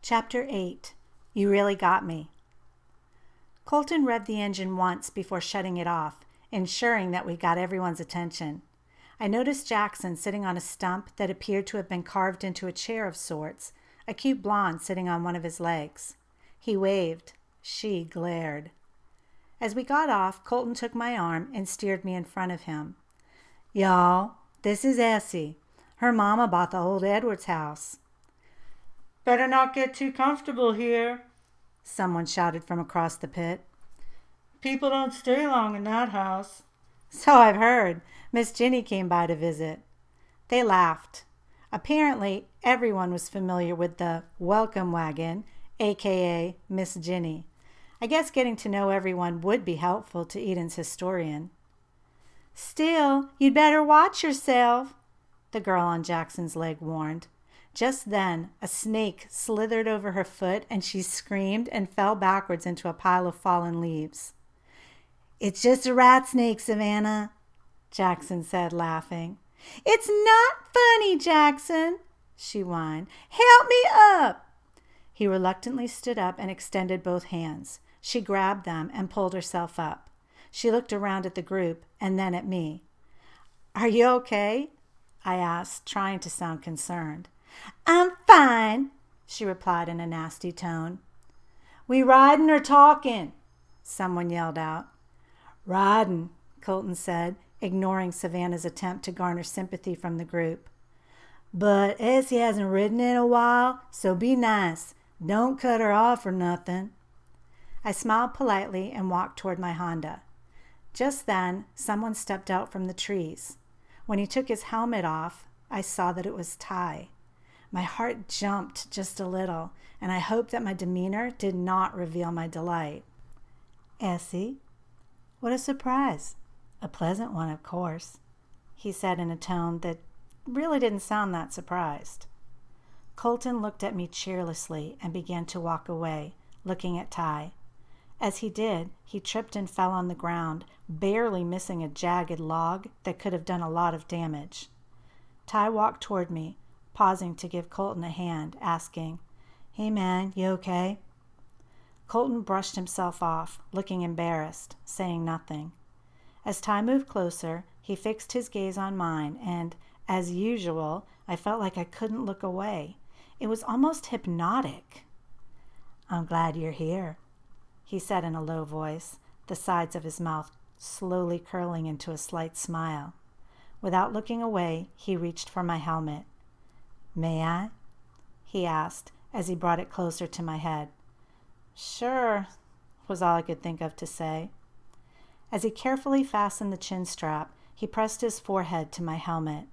Chapter 8. You Really Got Me. Colton revved the engine once before shutting it off, ensuring that we got everyone's attention. I noticed Jackson sitting on a stump that appeared to have been carved into a chair of sorts, a cute blonde sitting on one of his legs. He waved. She glared. As we got off, Colton took my arm and steered me in front of him. "Y'all, this is Essie. Her mama bought the old Edwards house." "Better not get too comfortable here," someone shouted from across the pit. "People don't stay long in that house." "So I've heard. Miss Ginny came by to visit." They laughed. Apparently, everyone was familiar with the welcome wagon, a.k.a. Miss Ginny. I guess getting to know everyone would be helpful to Eden's historian. "Still, you'd better watch yourself," the girl on Jackson's leg warned. Just then, a snake slithered over her foot and she screamed and fell backwards into a pile of fallen leaves. "It's just a rat snake, Savannah," Jackson said, laughing. "It's not funny, Jackson," she whined. "Help me up." He reluctantly stood up and extended both hands. She grabbed them and pulled herself up. She looked around at the group and then at me. "Are you okay?" I asked, trying to sound concerned. "I'm fine," she replied in a nasty tone. "We riding or talking?" someone yelled out. "Riding," Colton said, ignoring Savannah's attempt to garner sympathy from the group. "But Essie hasn't ridden in a while, so be nice. Don't cut her off or nothing." I smiled politely and walked toward my Honda. Just then, someone stepped out from the trees. When he took his helmet off, I saw that it was Ty. My heart jumped just a little, and I hoped that my demeanor did not reveal my delight. "Essie, what a surprise. A pleasant one, of course," he said in a tone that really didn't sound that surprised. Colton looked at me cheerlessly and began to walk away, looking at Ty. As he did, he tripped and fell on the ground, barely missing a jagged log that could have done a lot of damage. Ty walked toward me, pausing to give Colton a hand, asking, "Hey man, you okay?" Colton brushed himself off, looking embarrassed, saying nothing. As Ty moved closer, he fixed his gaze on mine, and, as usual, I felt like I couldn't look away. It was almost hypnotic. "I'm glad you're here," he said in a low voice, the sides of his mouth slowly curling into a slight smile. Without looking away, he reached for my helmet. "May I?" he asked as he brought it closer to my head. "Sure," was all I could think of to say. As he carefully fastened the chin strap, he pressed his forehead to my helmet.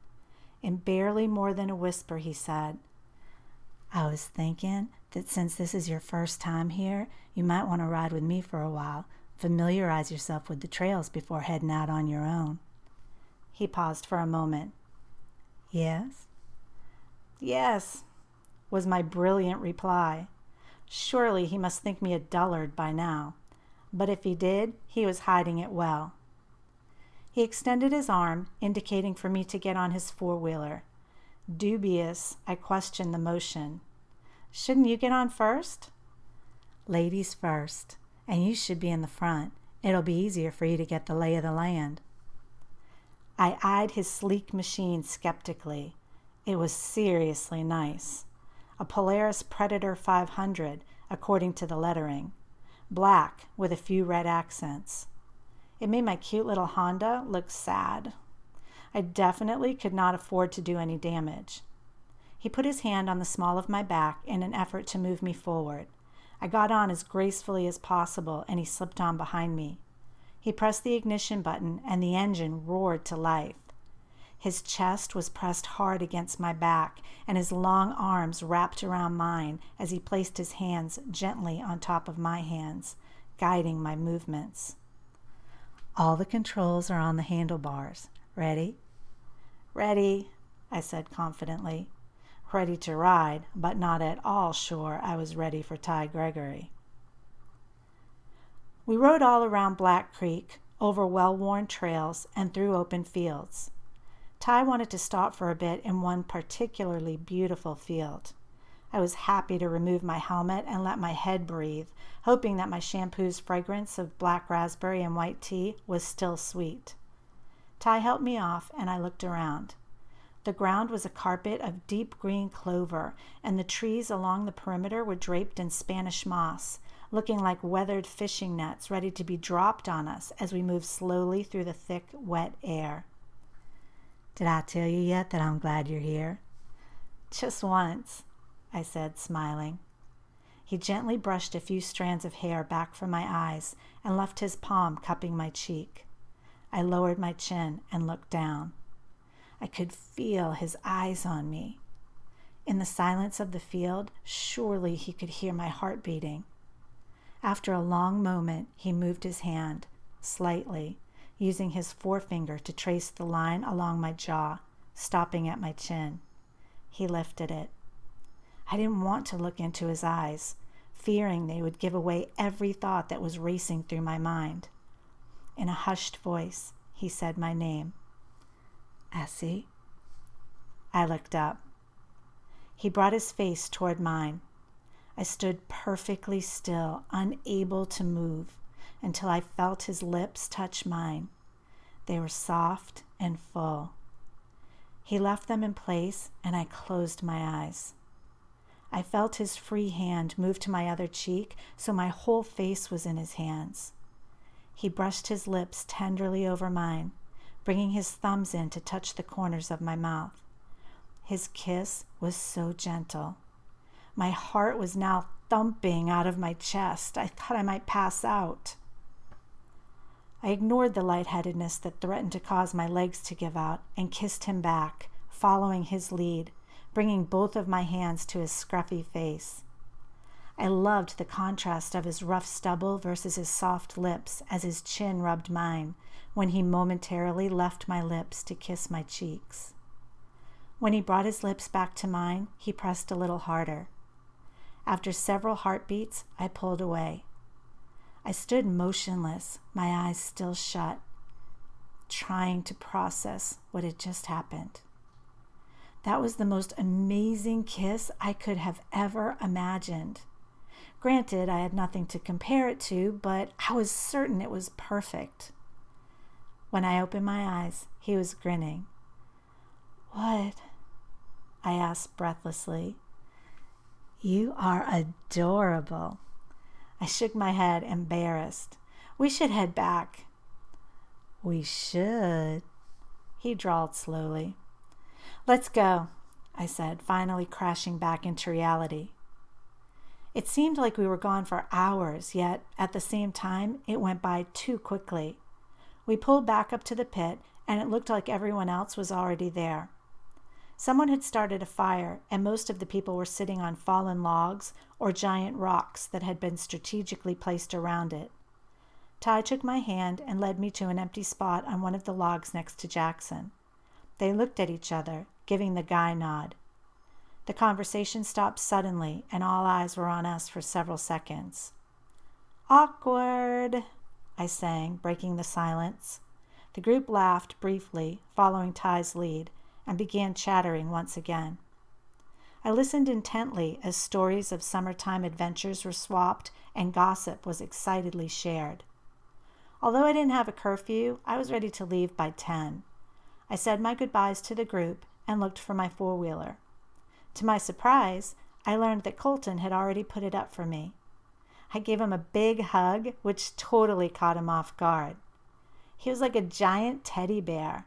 In barely more than a whisper, he said, "I was thinking that since this is your first time here, you might want to ride with me for a while. Familiarize yourself with the trails before heading out on your own." He paused for a moment. "Yes?" "Yes," was my brilliant reply. Surely he must think me a dullard by now. But if he did, he was hiding it well. He extended his arm, indicating for me to get on his four-wheeler. Dubious, I questioned the motion. "Shouldn't you get on first?" "Ladies first, and you should be in the front. It'll be easier for you to get the lay of the land." I eyed his sleek machine skeptically. It was seriously nice. A Polaris Predator 500, according to the lettering. Black, with a few red accents. It made my cute little Honda look sad. I definitely could not afford to do any damage. He put his hand on the small of my back in an effort to move me forward. I got on as gracefully as possible, and he slipped on behind me. He pressed the ignition button, and the engine roared to life. His chest was pressed hard against my back, and his long arms wrapped around mine as he placed his hands gently on top of my hands, guiding my movements. "All the controls are on the handlebars. Ready?" "Ready," I said confidently. Ready to ride, but not at all sure I was ready for Ty Gregory. We rode all around Black Creek, over well-worn trails, and through open fields. Ty wanted to stop for a bit in one particularly beautiful field. I was happy to remove my helmet and let my head breathe, hoping that my shampoo's fragrance of black raspberry and white tea was still sweet. Ty helped me off, and I looked around. The ground was a carpet of deep green clover, and the trees along the perimeter were draped in Spanish moss, looking like weathered fishing nets ready to be dropped on us as we moved slowly through the thick, wet air. "Did I tell you yet that I'm glad you're here?" "Just once," I said, smiling. He gently brushed a few strands of hair back from my eyes and left his palm cupping my cheek. I lowered my chin and looked down. I could feel his eyes on me. In the silence of the field, surely he could hear my heart beating. After a long moment, he moved his hand, slightly, using his forefinger to trace the line along my jaw, stopping at my chin. He lifted it. I didn't want to look into his eyes, fearing they would give away every thought that was racing through my mind. In a hushed voice, he said my name. "Essie?" I looked up. He brought his face toward mine. I stood perfectly still, unable to move, until I felt his lips touch mine. They were soft and full. He left them in place, and I closed my eyes. I felt his free hand move to my other cheek, so my whole face was in his hands. He brushed his lips tenderly over mine, bringing his thumbs in to touch the corners of my mouth. His kiss was so gentle. My heart was now thumping out of my chest. I thought I might pass out. I ignored the lightheadedness that threatened to cause my legs to give out and kissed him back, following his lead, bringing both of my hands to his scruffy face. I loved the contrast of his rough stubble versus his soft lips as his chin rubbed mine when he momentarily left my lips to kiss my cheeks. When he brought his lips back to mine, he pressed a little harder. After several heartbeats, I pulled away. I stood motionless, my eyes still shut, trying to process what had just happened. That was the most amazing kiss I could have ever imagined. Granted, I had nothing to compare it to, but I was certain it was perfect. When I opened my eyes, he was grinning. "What?" I asked breathlessly. "You are adorable." I shook my head, embarrassed. "We should head back." "We should," he drawled slowly. "Let's go," I said, finally crashing back into reality. It seemed like we were gone for hours, yet at the same time, it went by too quickly. We pulled back up to the pit, and it looked like everyone else was already there. Someone had started a fire, and most of the people were sitting on fallen logs or giant rocks that had been strategically placed around it. Ty took my hand and led me to an empty spot on one of the logs next to Jackson. They looked at each other, giving the guy nod. The conversation stopped suddenly, and all eyes were on us for several seconds. "Awkward," I sang, breaking the silence. The group laughed briefly, following Ty's lead, and began chattering once again. I listened intently as stories of summertime adventures were swapped and gossip was excitedly shared. Although I didn't have a curfew, I was ready to leave by 10. I said my goodbyes to the group and looked for my four-wheeler. To my surprise, I learned that Colton had already put it up for me. I gave him a big hug, which totally caught him off guard. He was like a giant teddy bear.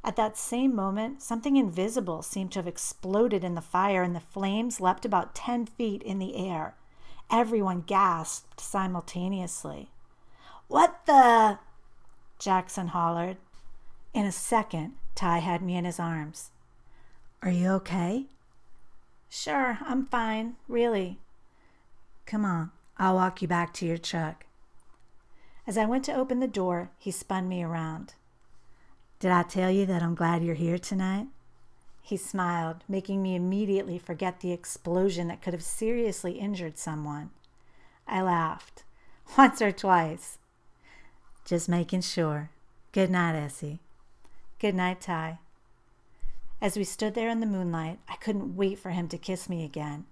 At that same moment, something invisible seemed to have exploded in the fire, and the flames leapt about 10 feet in the air. Everyone gasped simultaneously. "What the?" Jackson hollered. In a second, Ty had me in his arms. "Are you okay?" "Sure, I'm fine, really." "Come on, I'll walk you back to your truck." As I went to open the door, he spun me around. "Did I tell you that I'm glad you're here tonight?" He smiled, making me immediately forget the explosion that could have seriously injured someone. I laughed. "Once or twice." "Just making sure. Good night, Essie." "Good night, Ty." As we stood there in the moonlight, I couldn't wait for him to kiss me again.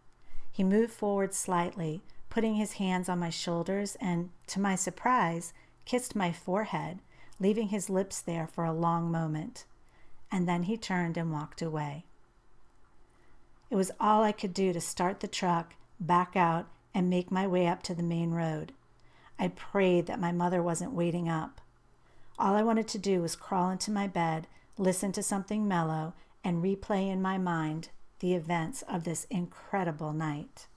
He moved forward slightly, putting his hands on my shoulders and, to my surprise, kissed my forehead, leaving his lips there for a long moment. And then he turned and walked away. It was all I could do to start the truck, back out, and make my way up to the main road. I prayed that my mother wasn't waiting up. All I wanted to do was crawl into my bed, listen to something mellow, and replay in my mind the events of this incredible night.